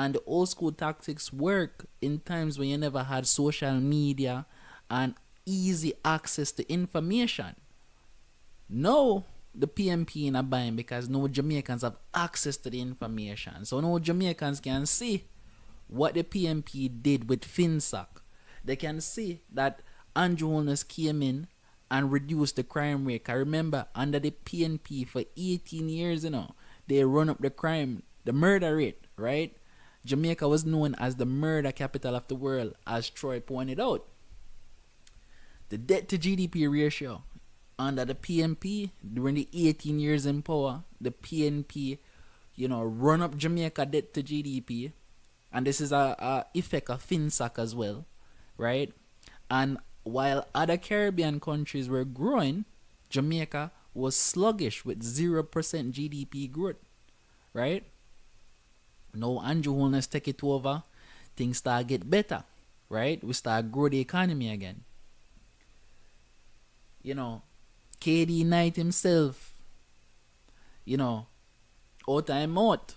And the old school tactics work in times when you never had social media and easy access to information. Now the PNP in a bind because no Jamaicans have access to the information. So no Jamaicans can see what the PNP did with FinSac. They can see that Andrew Holness came in and reduced the crime rate. I remember under the PNP for 18 years, they run up the crime, the murder rate, right? Jamaica was known as the murder capital of the world, as Troy pointed out. The debt to GDP ratio under the PNP during the 18 years in power, the PNP, run up Jamaica debt to GDP, and this is a effect of FinSac as well, right? And while other Caribbean countries were growing, Jamaica was sluggish with 0% GDP growth, right? Now Andrew Holness take it over, things start get better, right? We start grow the economy again. KD Knight himself, out time out.